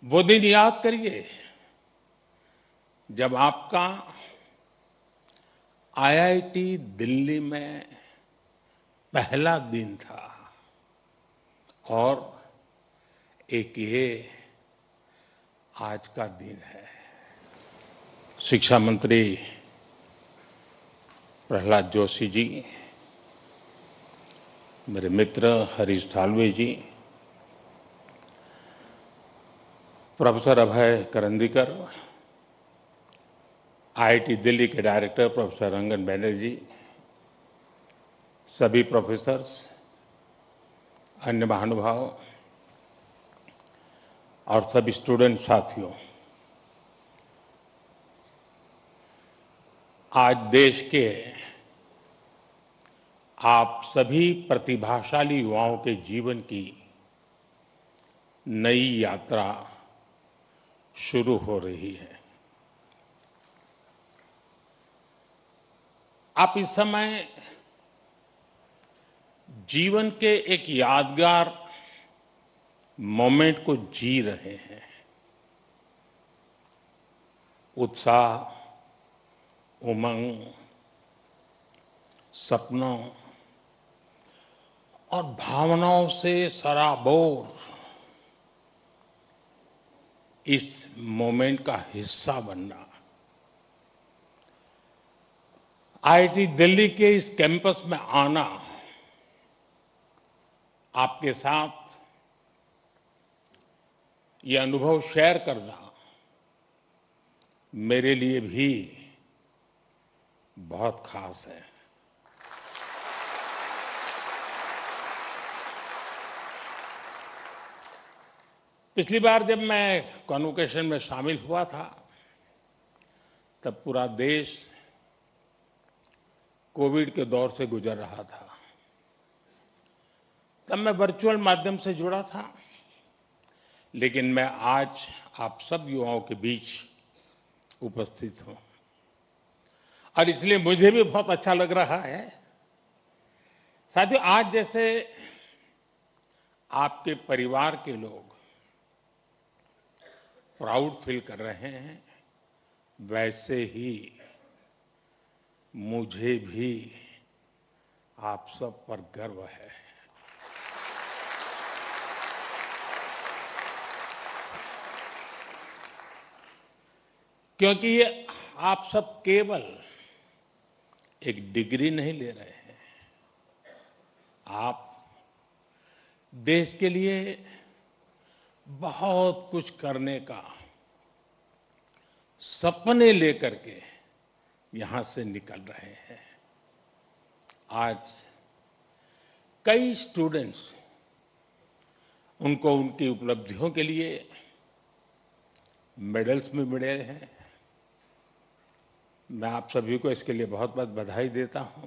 वो दिन याद करिए जब आपका आईआईटी दिल्ली में पहला दिन था और एक ये आज का दिन है। शिक्षा मंत्री प्रहलाद जोशी जी, मेरे मित्र हरीश साल्वे जी, प्रोफेसर अभय करंदीकर, आईआईटी दिल्ली के डायरेक्टर प्रोफेसर रंगन बैनर्जी, सभी प्रोफेसर्स, अन्य महानुभाव और सभी स्टूडेंट साथियों, आज देश के आप सभी प्रतिभाशाली युवाओं के जीवन की नई यात्रा शुरू हो रही है। आप इस समय जीवन के एक यादगार मोमेंट को जी रहे हैं। उत्साह, उमंग, सपनों और भावनाओं से सराबोर इस मोमेंट का हिस्सा बनना, आईआईटी दिल्ली के इस कैंपस में आना, आपके साथ ये अनुभव शेयर करना मेरे लिए भी बहुत खास है। पिछली बार जब मैं कॉन्वोकेशन में शामिल हुआ था तब पूरा देश कोविड के दौर से गुजर रहा था। तब मैं वर्चुअल माध्यम से जुड़ा था, लेकिन मैं आज आप सब युवाओं के बीच उपस्थित हूं और इसलिए मुझे भी बहुत अच्छा लग रहा है। साथियों, आज जैसे आपके परिवार के लोग प्राउड फील कर रहे हैं, वैसे ही मुझे भी आप सब पर गर्व है। क्योंकि ये आप सब केवल एक डिग्री नहीं ले रहे हैं, आप देश के लिए बहुत कुछ करने का सपने लेकर के यहां से निकल रहे हैं। आज कई स्टूडेंट्स उनको उनकी उपलब्धियों के लिए मेडल्स में मिले हैं। मैं आप सभी को इसके लिए बहुत बहुत बधाई देता हूं।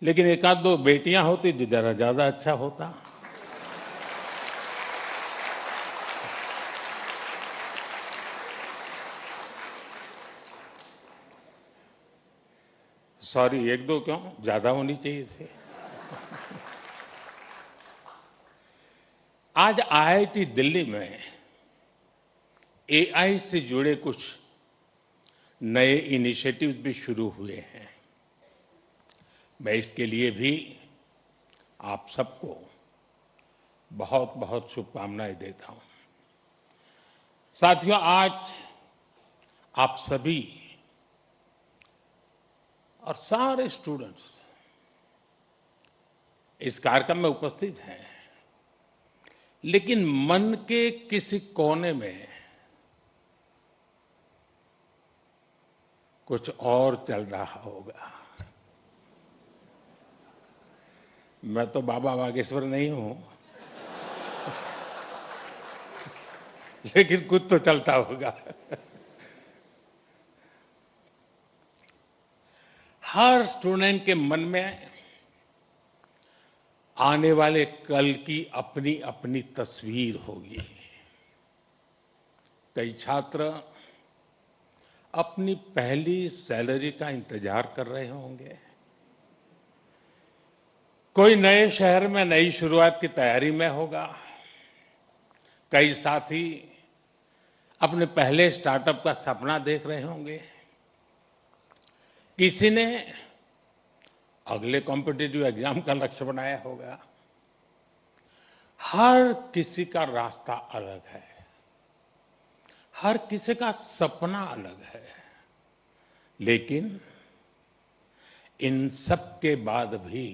लेकिन एक आध दो बेटियां होती तो जरा ज्यादा अच्छा होता। सॉरी, एक दो क्यों, ज्यादा होनी चाहिए थे। आज आईआईटी दिल्ली में एआई से जुड़े कुछ नए इनिशिएटिव्स भी शुरू हुए हैं। मैं इसके लिए भी आप सबको बहुत बहुत शुभकामनाएं देता हूं। साथियों, आज आप सभी और सारे स्टूडेंट्स इस कार्यक्रम में उपस्थित हैं, लेकिन मन के किसी कोने में कुछ और चल रहा होगा। मैं तो बाबा बागेश्वर नहीं हूं, लेकिन कुछ तो चलता होगा। हर स्टूडेंट के मन में आने वाले कल की अपनी अपनी तस्वीर होगी। कई छात्र अपनी पहली सैलरी का इंतजार कर रहे होंगे, कोई नए शहर में नई शुरुआत की तैयारी में होगा, कई साथी अपने पहले स्टार्टअप का सपना देख रहे होंगे। किसी ने अगले कॉम्पिटिटिव एग्जाम का लक्ष्य बनाया होगा। हर किसी का रास्ता अलग है, हर किसी का सपना अलग है, लेकिन इन सब के बाद भी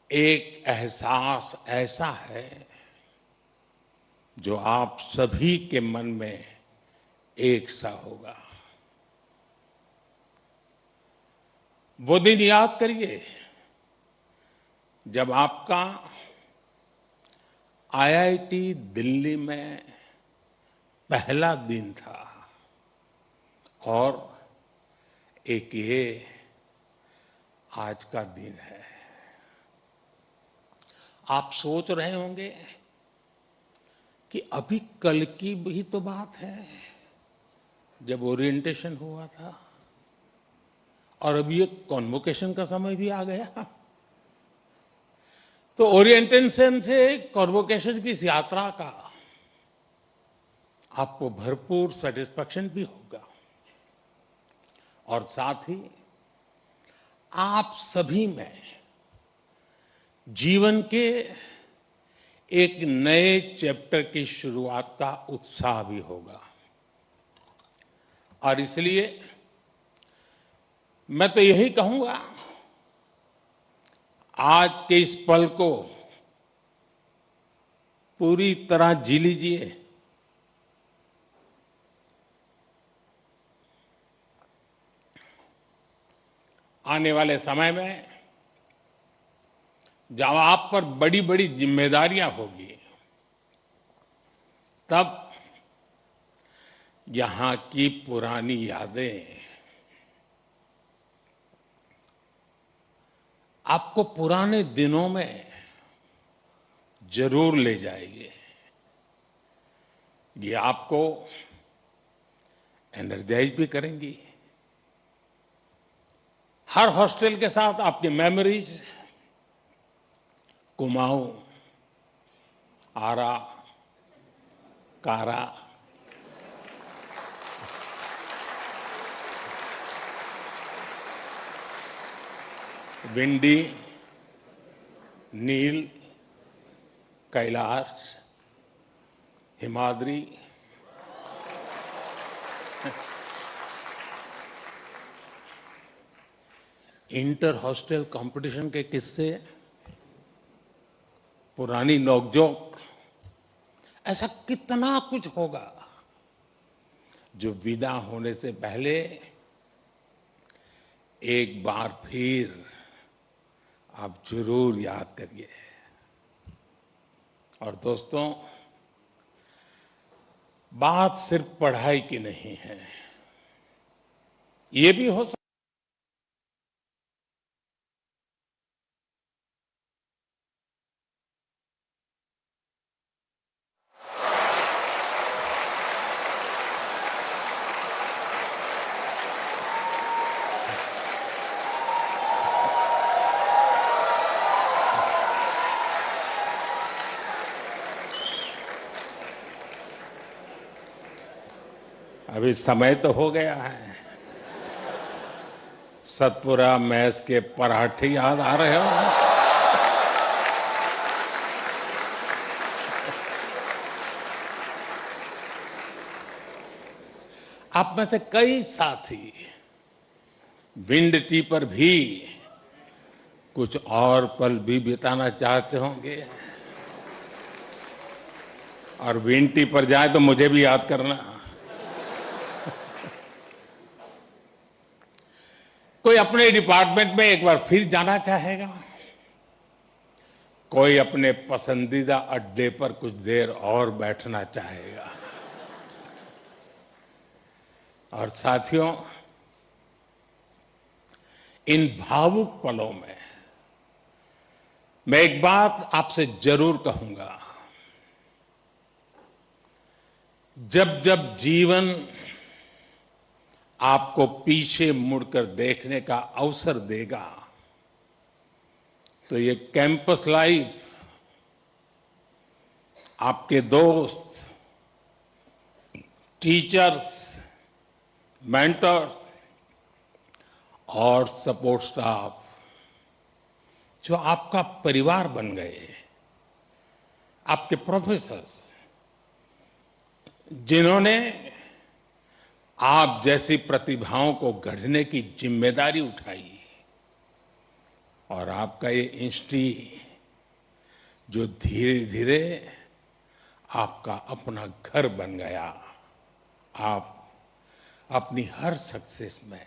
एक एहसास ऐसा है जो आप सभी के मन में एक सा होगा। वो दिन याद करिए जब आपका आईआईटी दिल्ली में पहला दिन था और एक ये आज का दिन है। आप सोच रहे होंगे कि अभी कल की भी तो बात है जब ओरिएंटेशन हुआ था और अभी ये कॉन्वोकेशन का समय भी आ गया। तो ओरिएंटेशन से कॉन्वोकेशन की इस यात्रा का आपको भरपूर सेटिस्फैक्शन भी होगा और साथ ही आप सभी में जीवन के एक नए चैप्टर की शुरुआत का उत्साह भी होगा। और इसलिए मैं तो यही कहूंगा, आज के इस पल को पूरी तरह जी लीजिए। आने वाले समय में जब आप पर बड़ी बड़ी जिम्मेदारियां होगी, तब यहां की पुरानी यादें आपको पुराने दिनों में जरूर ले जाएगी। ये आपको एनर्जाइज भी करेंगी। हर हॉस्टल के साथ आपकी memories Kumaon, Ara, Kara, Vindy, Nil, Kailash, Himadri, inter hostel competition के किस्से, पुरानी नोकझोंक, ऐसा कितना कुछ होगा जो विदा होने से पहले एक बार फिर आप जरूर याद करिए। और दोस्तों, बात सिर्फ पढ़ाई की नहीं है, ये भी हो सकता अभी समय तो हो गया है। सतपुरा मैस के पराठे याद आ रहे हो? आप में से कई साथी विंड टी पर भी कुछ और पल भी बिताना चाहते होंगे और विंड टी पर जाए तो मुझे भी याद करना। कोई अपने डिपार्टमेंट में एक बार फिर जाना चाहेगा, कोई अपने पसंदीदा अड्डे पर कुछ देर और बैठना चाहेगा। और साथियों, इन भावुक पलों में मैं एक बात आपसे जरूर कहूंगा, जब जब जीवन आपको पीछे मुड़कर देखने का अवसर देगा, तो ये कैंपस लाइफ आपके दोस्त, टीचर्स, मेंटर्स और सपोर्ट स्टाफ जो आपका परिवार बन गए, आपके प्रोफेसर्स जिन्होंने आप जैसी प्रतिभाओं को गढ़ने की जिम्मेदारी उठाई और आपका ये इंस्टीट्यूट जो धीरे धीरे आपका अपना घर बन गया। आप अपनी हर सक्सेस में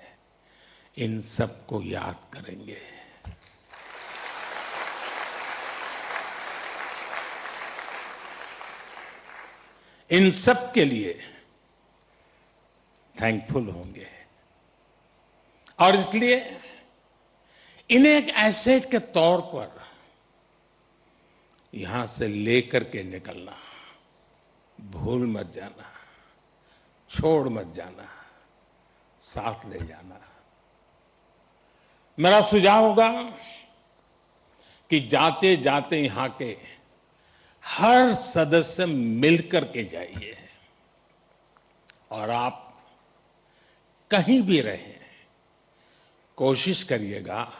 इन सबको याद करेंगे। इन सब के लिए थैंकफुल होंगे और इसलिए इन्हें एक एसेट के तौर पर यहां से लेकर के निकलना, भूल मत जाना, छोड़ मत जाना, साथ ले जाना। मेरा सुझाव होगा कि जाते जाते यहां के हर सदस्य मिलकर के जाइए और आप कहीं भी रहें, कोशिश करिएगा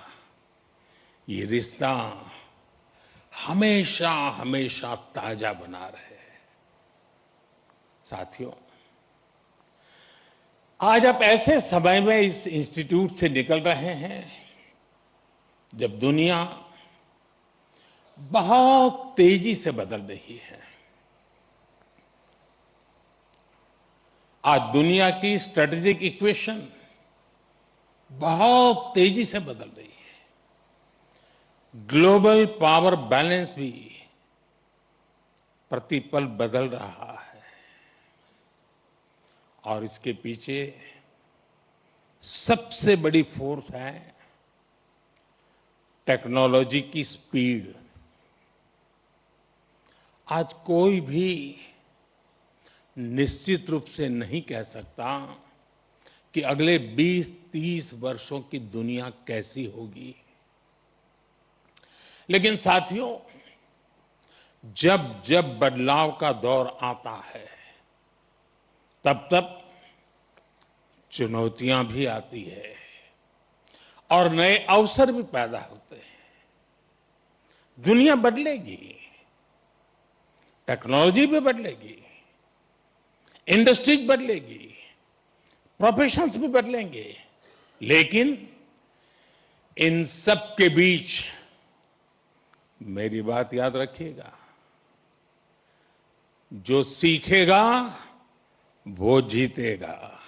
ये रिश्ता हमेशा हमेशा ताजा बना रहे। साथियों, आज आप ऐसे समय में इस इंस्टीट्यूट से निकल रहे हैं जब दुनिया बहुत तेजी से बदल रही है। आज दुनिया की स्ट्रेटेजिक इक्वेशन बहुत तेजी से बदल रही है। ग्लोबल पावर बैलेंस भी प्रतिपल बदल रहा है और इसके पीछे सबसे बड़ी फोर्स है टेक्नोलॉजी की स्पीड। आज कोई भी निश्चित रूप से नहीं कह सकता कि अगले 20-30 वर्षों की दुनिया कैसी होगी। लेकिन साथियों, जब जब बदलाव का दौर आता है तब तब चुनौतियां भी आती है और नए अवसर भी पैदा होते हैं। दुनिया बदलेगी, टेक्नोलॉजी भी बदलेगी, इंडस्ट्रीज बदलेगी, प्रोफेशंस भी बदलेंगे, लेकिन इन सब के बीच मेरी बात याद रखिएगा, जो सीखेगा वो जीतेगा।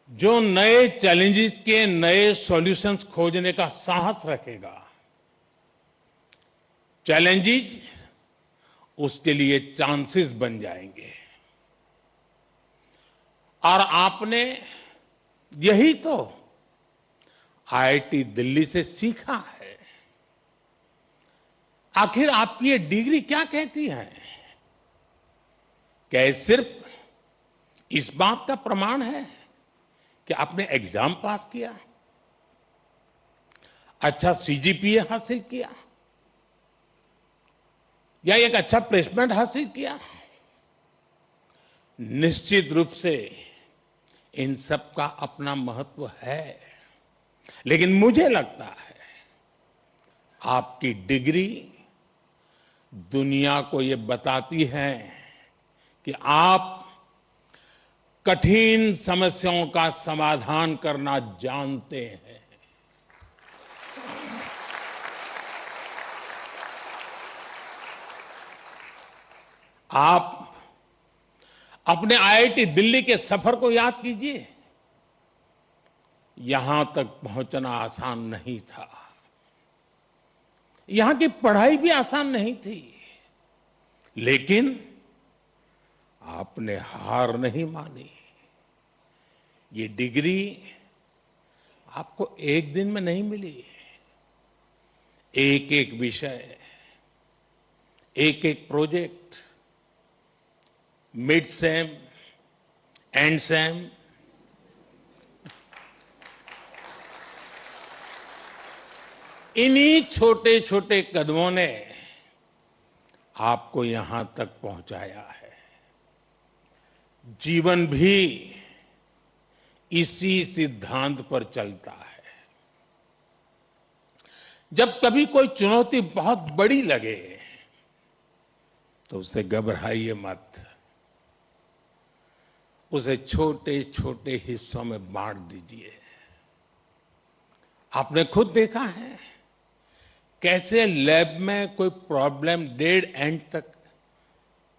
जो नए चैलेंजेस के नए सॉल्यूशंस खोजने का साहस रखेगा, चैलेंजेस उसके लिए चांसेस बन जाएंगे। और आपने यही तो आईआईटी दिल्ली से सीखा है। आखिर आपकी ये डिग्री क्या कहती है? क्या ये सिर्फ इस बात का प्रमाण है कि आपने एग्जाम पास किया, अच्छा सीजीपीए हासिल किया या एक अच्छा प्लेसमेंट हासिल किया? निश्चित रूप से इन सब का अपना महत्व है, लेकिन मुझे लगता है आपकी डिग्री दुनिया को ये बताती है कि आप कठिन समस्याओं का समाधान करना जानते हैं। आप अपने आईआईटी दिल्ली के सफर को याद कीजिए। यहां तक पहुंचना आसान नहीं था, यहां की पढ़ाई भी आसान नहीं थी, लेकिन आपने हार नहीं मानी। ये डिग्री आपको एक दिन में नहीं मिली। एक एक विषय, एक एक project, mid sem, and same, इन्हीं छोटे छोटे कदमों ने आपको यहां तक पहुंचाया है। जीवन भी इसी सिद्धांत पर चलता है। जब कभी कोई चुनौती बहुत बड़ी लगे तो उसे घबराइए मत, उसे छोटे छोटे हिस्सों में बांट दीजिए। आपने खुद देखा है कैसे लैब में कोई प्रॉब्लम डेड एंड तक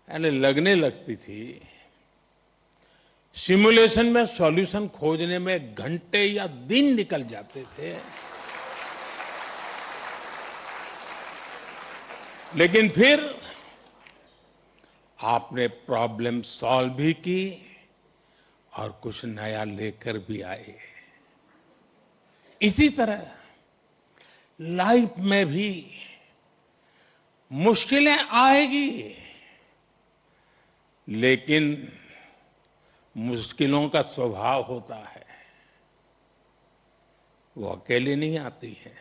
यानी लगने लगती थी, सिमुलेशन में सॉल्यूशन खोजने में घंटे या दिन निकल जाते थे, लेकिन फिर आपने प्रॉब्लम सॉल्व भी की और कुछ नया लेकर भी आए। इसी तरह लाइफ में भी मुश्किलें आएगी, लेकिन मुश्किलों का स्वभाव होता है, वो अकेले नहीं आती है।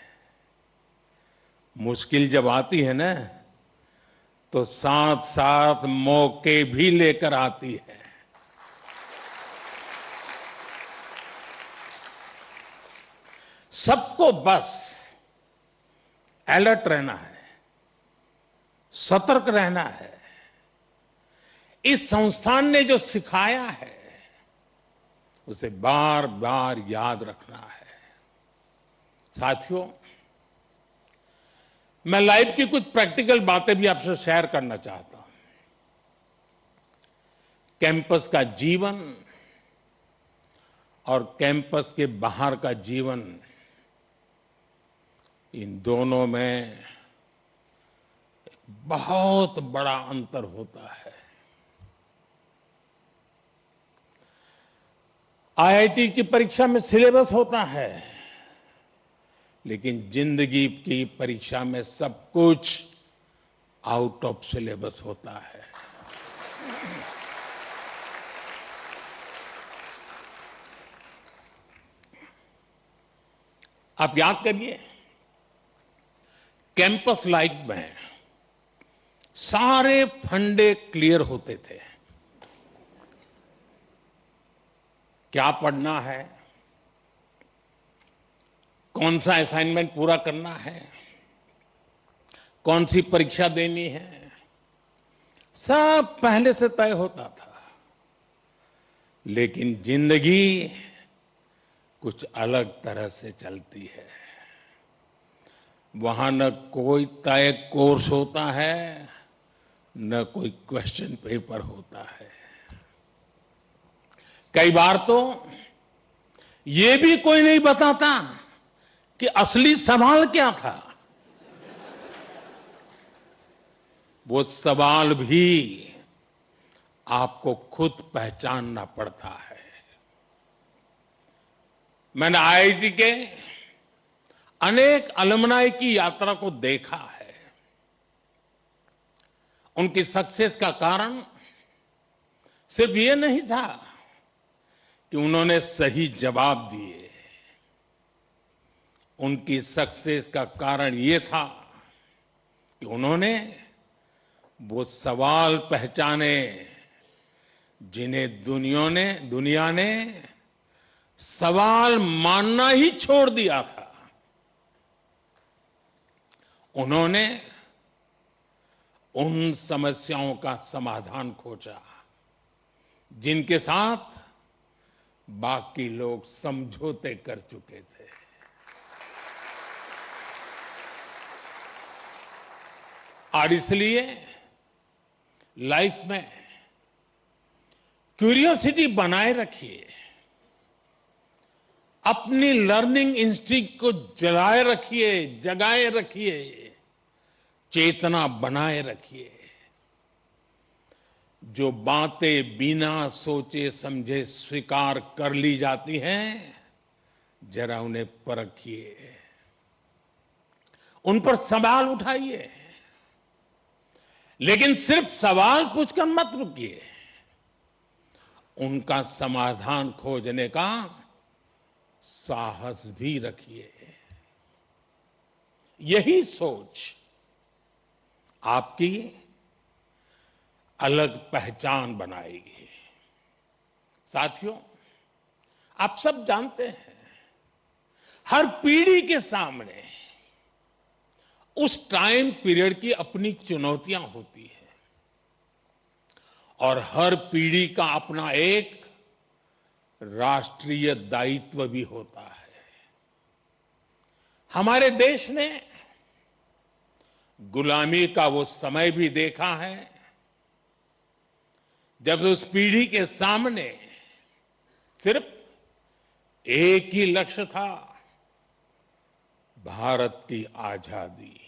मुश्किल जब आती है ना तो साथ साथ मौके भी लेकर आती है। सबको बस अलर्ट रहना है, सतर्क रहना है। इस संस्थान ने जो सिखाया है उसे बार बार याद रखना है। साथियों, मैं लाइफ की कुछ प्रैक्टिकल बातें भी आपसे शेयर करना चाहता हूं। कैंपस का जीवन और कैंपस के बाहर का जीवन, इन दोनों में बहुत बड़ा अंतर होता है। आईआईटी की परीक्षा में सिलेबस होता है, लेकिन जिंदगी की परीक्षा में सब कुछ आउट ऑफ सिलेबस होता है। आप याद करिए, कैंपस लाइफ में सारे फंडे क्लियर होते थे। क्या पढ़ना है, कौन सा असाइनमेंट पूरा करना है, कौन सी परीक्षा देनी है, सब पहले से तय होता था। लेकिन जिंदगी कुछ अलग तरह से चलती है। वहां न कोई तय कोर्स होता है, न कोई क्वेश्चन पेपर होता है। कई बार तो ये भी कोई नहीं बताता कि असली सवाल क्या था। वो सवाल भी आपको खुद पहचानना पड़ता है। मैंने आईआईटी के अनेक अलुमनाई की यात्रा को देखा है। उनकी सक्सेस का कारण सिर्फ ये नहीं था कि उन्होंने सही जवाब दिए। उनकी सक्सेस का कारण ये था कि उन्होंने वो सवाल पहचाने जिन्हें दुनिया ने सवाल मानना ही छोड़ दिया था। उन्होंने उन समस्याओं का समाधान खोजा जिनके साथ बाकी लोग समझौते कर चुके थे। और इसलिए लाइफ में क्यूरियोसिटी बनाए रखिए, अपनी लर्निंग इंस्टिंक्ट को जगाए रखिए, चेतना बनाए रखिए। जो बातें बिना सोचे समझे स्वीकार कर ली जाती हैं, जरा उन्हें परखिए, उन पर सवाल उठाइए। लेकिन सिर्फ सवाल पूछकर मत रुकिए, उनका समाधान खोजने का साहस भी रखिए। यही सोच आपकी अलग पहचान बनाएगी। साथियों, आप सब जानते हैं, हर पीढ़ी के सामने उस टाइम पीरियड की अपनी चुनौतियां होती है और हर पीढ़ी का अपना एक राष्ट्रीय दायित्व भी होता है। हमारे देश ने गुलामी का वो समय भी देखा है जब उस पीढ़ी के सामने सिर्फ एक ही लक्ष्य था, भारत की आजादी।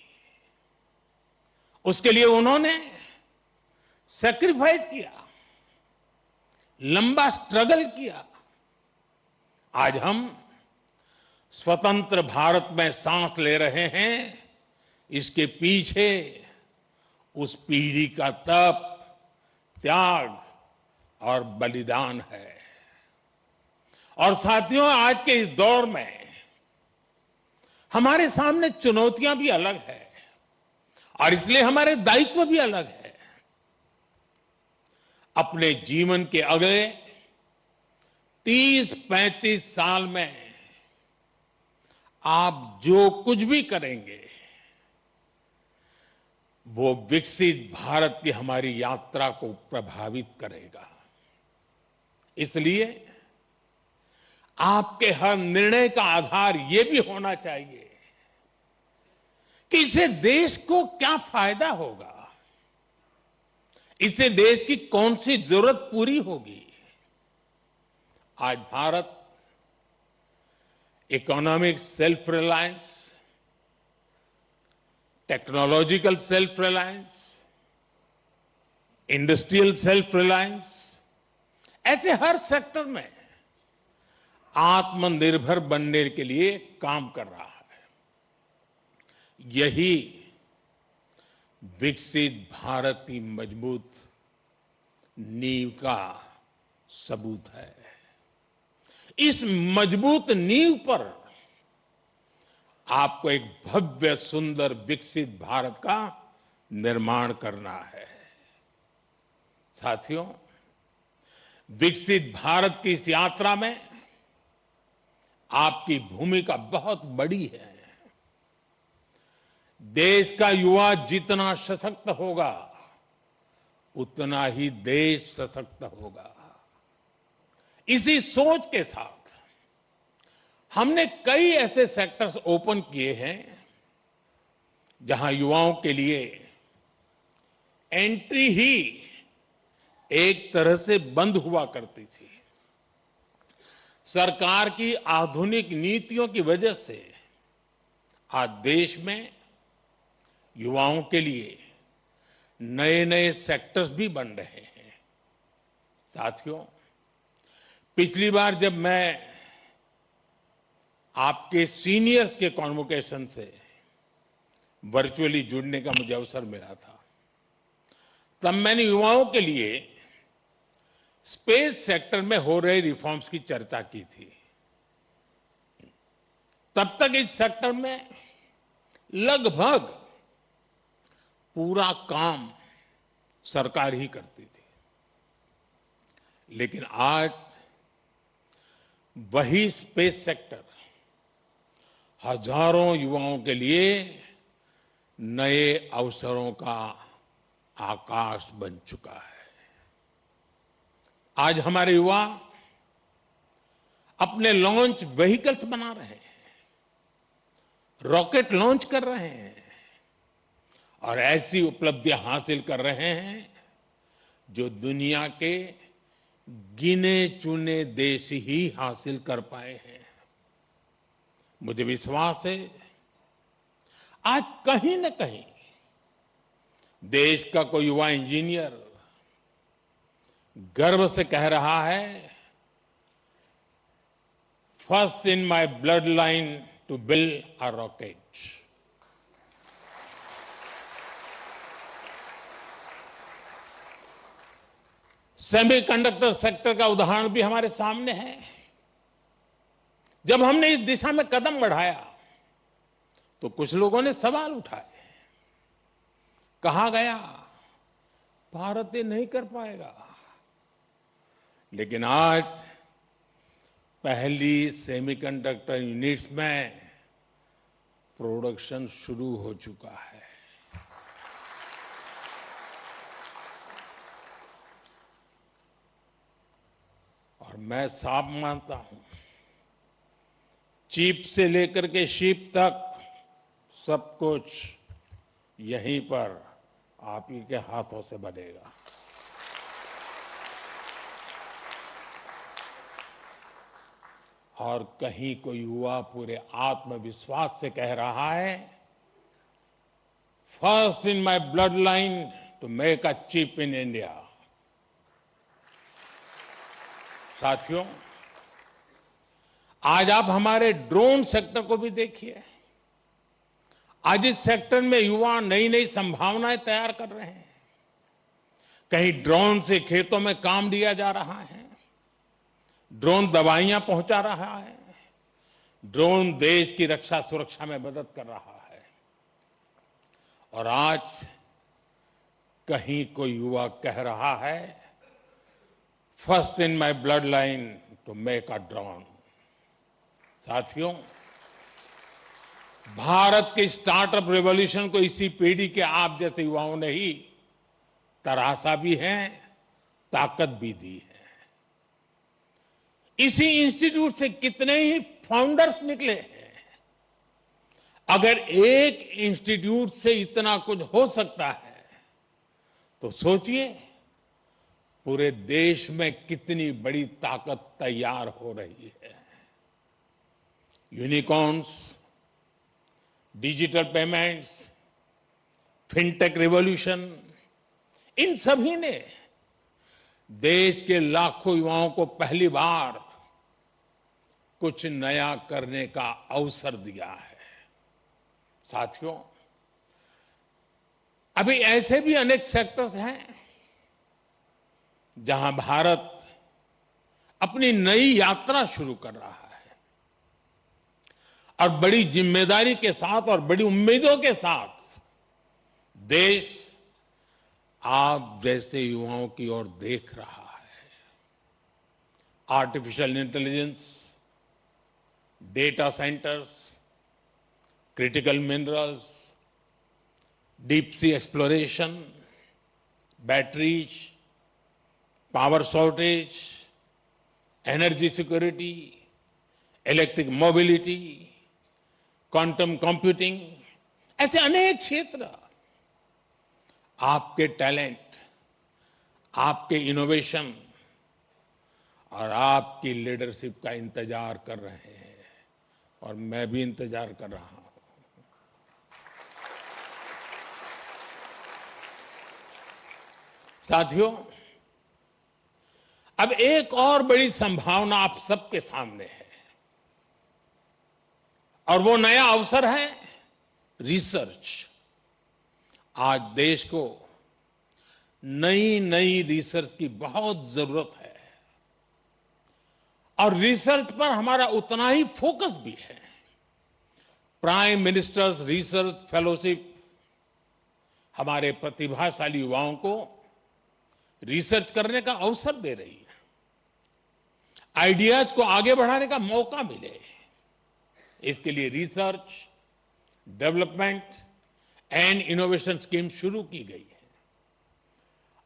उसके लिए उन्होंने सैक्रिफाइस किया, लंबा स्ट्रगल किया। आज हम स्वतंत्र भारत में सांस ले रहे हैं, इसके पीछे उस पीढ़ी का तप, त्याग और बलिदान है। और साथियों, आज के इस दौर में हमारे सामने चुनौतियां भी अलग है और इसलिए हमारे दायित्व भी अलग है। अपने जीवन के अगले 30-35 साल में आप जो कुछ भी करेंगे वो विकसित भारत की हमारी यात्रा को प्रभावित करेगा। इसलिए आपके हर निर्णय का आधार ये भी होना चाहिए कि इससे देश को क्या फायदा होगा, इससे देश की कौन सी जरूरत पूरी होगी। आज Bharat economic self reliance, technological self reliance, industrial self reliance, ऐसे हर सेक्टर में आत्मनिर्भर बनने के लिए काम कर रहा है। यही विकसित भारत की मजबूत नींव का सबूत है। इस मजबूत नींव पर आपको एक भव्य, सुंदर, विकसित भारत का निर्माण करना है। साथियों, विकसित भारत की इस यात्रा में आपकी भूमिका बहुत बड़ी है। देश का युवा जितना सशक्त होगा उतना ही देश सशक्त होगा। इसी सोच के साथ हमने कई ऐसे सेक्टर्स ओपन किए हैं जहां युवाओं के लिए एंट्री ही एक तरह से बंद हुआ करती थी। सरकार की आधुनिक नीतियों की वजह से आज देश में युवाओं के लिए नए नए सेक्टर्स भी बन रहे हैं। साथियों, पिछली बार जब मैं आपके सीनियर्स के कॉन्वोकेशन से वर्चुअली जुड़ने का मुझे अवसर मिला था, तब मैंने युवाओं के लिए स्पेस सेक्टर में हो रहे रिफॉर्म्स की चर्चा की थी। तब तक इस सेक्टर में लगभग पूरा काम सरकार ही करती थी, लेकिन आज वही स्पेस सेक्टर हजारों युवाओं के लिए नए अवसरों का आकाश बन चुका है। आज हमारे युवा अपने लॉन्च व्हीकल्स बना रहे हैं, रॉकेट लॉन्च कर रहे हैं और ऐसी उपलब्धियां हासिल कर रहे हैं जो दुनिया के गिने चुने देश ही हासिल कर पाए हैं। मुझे विश्वास है आज कहीं न कहीं देश का कोई युवा इंजीनियर गर्व से कह रहा है, first in my blood line to build a rocket. Semiconductor sector का उदाहरण भी हमारे सामने है। जब हमने इस दिशा में कदम बढ़ाया तो कुछ लोगों ने सवाल उठाए, कहा गया भारत ये नहीं कर पाएगा। लेकिन आज पहली सेमीकंडक्टर यूनिट्स में प्रोडक्शन शुरू हो चुका है। और मैं साफ मानता हूं, चिप से लेकर के शिप तक सब कुछ यहीं पर आप ही के हाथों से बनेगा। और कहीं कोई युवा पूरे आत्मविश्वास से कह रहा है, first in my blood line to make a chip in India. साथियों, आज आप हमारे ड्रोन सेक्टर को भी देखिए। आज इस सेक्टर में युवा नई नई संभावनाएं तैयार कर रहे हैं। कहीं ड्रोन से खेतों में काम दिया जा रहा है, ड्रोन दवाइयां पहुंचा रहा है, ड्रोन देश की रक्षा सुरक्षा में मदद कर रहा है। और आज कहीं कोई युवा कह रहा है, first in my blood line to make a drone. साथियों, भारत के स्टार्टअप रेवोल्यूशन को इसी पीढ़ी के आप जैसे युवाओं ने ही तराशा भी है, ताकत भी दी है। इसी इंस्टीट्यूट से कितने ही फाउंडर्स निकले हैं। अगर एक इंस्टीट्यूट से इतना कुछ हो सकता है, तो सोचिए पूरे देश में कितनी बड़ी ताकत तैयार हो रही है। Unicorns, digital payments, fintech revolution, इन सभी ने देश के लाखों युवाओं को पहली बार कुछ नया करने का अवसर दिया है। साथियों, अभी ऐसे भी अनेक सेक्टर्स हैं जहां भारत अपनी नई यात्रा शुरू कर रहा है और बड़ी जिम्मेदारी के साथ और बड़ी उम्मीदों के साथ देश आप जैसे युवाओं की ओर देख रहा है। Artificial intelligence, data centres, critical minerals, deep sea exploration, batteries, power shortage, energy security, electric mobility, quantum computing, ऐसे अनेक क्षेत्र आपके टैलेंट, आपके इनोवेशन और आपकी लीडरशिप का इंतजार कर रहे हैं। और मैं भी इंतजार कर रहा हूं। साथियों, अब एक और बड़ी संभावना आप सबके सामने है और वो नया अवसर है रिसर्च। आज देश को नई नई रिसर्च की बहुत जरूरत है और रिसर्च पर हमारा उतना ही फोकस भी है। प्राइम मिनिस्टर्स रिसर्च फेलोशिप हमारे प्रतिभाशाली युवाओं को रिसर्च करने का अवसर दे रही है, आइडियाज को आगे बढ़ाने का मौका मिले, इसके लिए research, development and innovation scheme शुरू की गई है।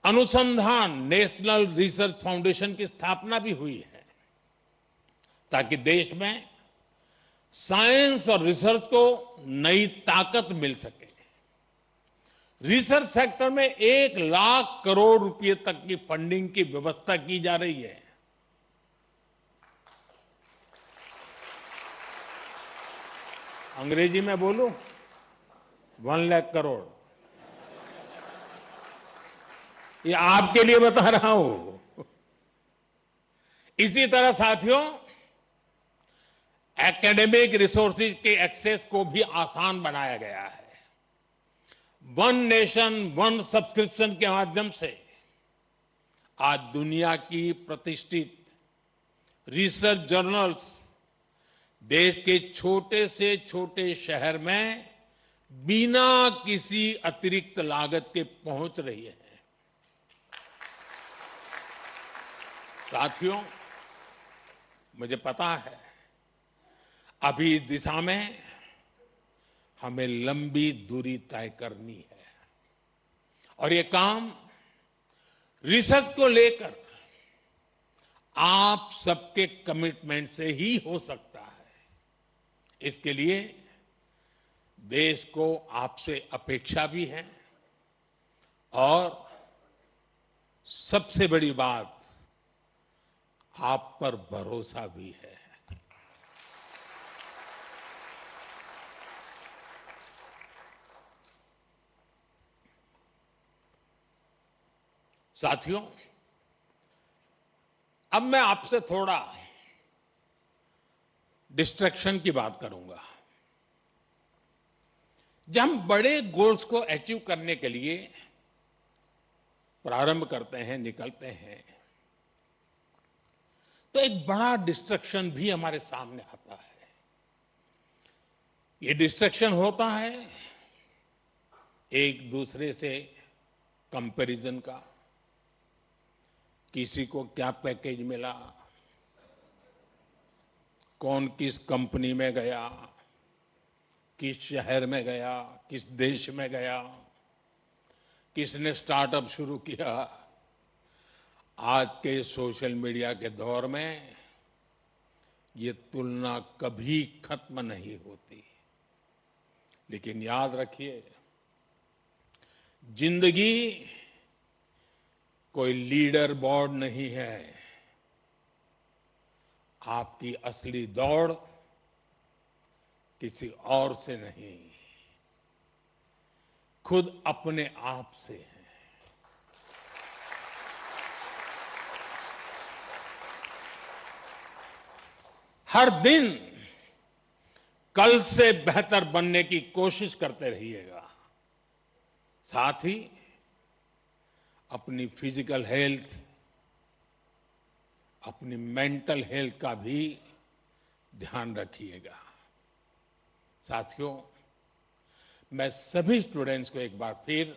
अनुसंधान नेशनल रिसर्च फाउंडेशन की स्थापना भी हुई है ताकि देश में साइंस और रिसर्च को नई ताकत मिल सके। रिसर्च सेक्टर में 1 लाख करोड़ रुपए तक की फंडिंग की व्यवस्था की जा रही है। अंग्रेजी में बोलूं, 1 लाख करोड़। ये आपके लिए बता रहा हूं। इसी तरह साथियों, एकेडमिक रिसोर्सेज के एक्सेस को भी आसान बनाया गया है। वन नेशन वन सब्सक्रिप्शन के माध्यम से आज दुनिया की प्रतिष्ठित रिसर्च जर्नल्स, देश के छोटे से छोटे शहर में बिना किसी अतिरिक्त लागत के पहुंच रही है। साथियों, मुझे पता है अभी इस दिशा में हमें लंबी दूरी तय करनी है और ये काम रिसर्च को लेकर आप सबके कमिटमेंट से ही हो सकता है। इसके लिए देश को आपसे अपेक्षा भी है और सबसे बड़ी बात, आप पर भरोसा भी है। साथियों, अब मैं आपसे थोड़ा डिस्ट्रैक्शन की बात करूंगा। जब हम बड़े गोल्स को अचीव करने के लिए प्रारंभ करते हैं, निकलते हैं, तो एक बड़ा डिस्ट्रैक्शन भी हमारे सामने आता है। ये डिस्ट्रैक्शन होता है एक दूसरे से कंपैरिजन का। किसी को क्या पैकेज मिला, कौन किस कंपनी में गया, किस शहर में गया, किस देश में गया, किसने स्टार्टअप शुरू किया। आज के सोशल मीडिया के दौर में ये तुलना कभी खत्म नहीं होती। लेकिन याद रखिए, जिंदगी कोई लीडर बोर्ड नहीं है। आपकी असली दौड़ किसी और से नहीं, खुद अपने आप से है। हर दिन कल से बेहतर बनने की कोशिश करते रहिएगा। साथ ही अपनी फिजिकल हेल्थ, अपनी मेंटल हेल्थ का भी ध्यान रखिएगा। साथियों, मैं सभी स्टूडेंट्स को एक बार फिर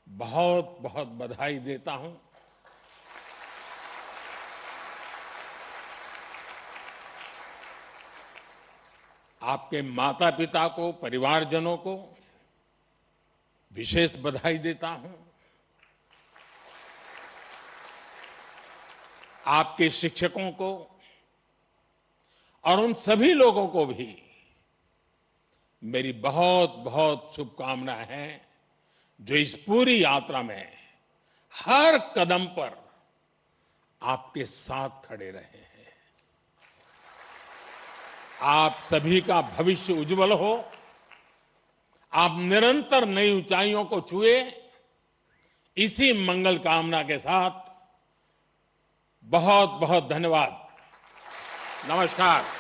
बहुत बहुत बधाई देता हूं। आपके माता पिता को, परिवारजनों को विशेष बधाई देता हूं। आपके शिक्षकों को और उन सभी लोगों को भी मेरी बहुत बहुत शुभकामनाएं हैं जो इस पूरी यात्रा में हर कदम पर आपके साथ खड़े रहे हैं। आप सभी का भविष्य उज्जवल हो। आप निरंतर नई ऊंचाइयों को छुए। इसी मंगल कामना के साथ बहुत बहुत धन्यवाद। नमस्कार।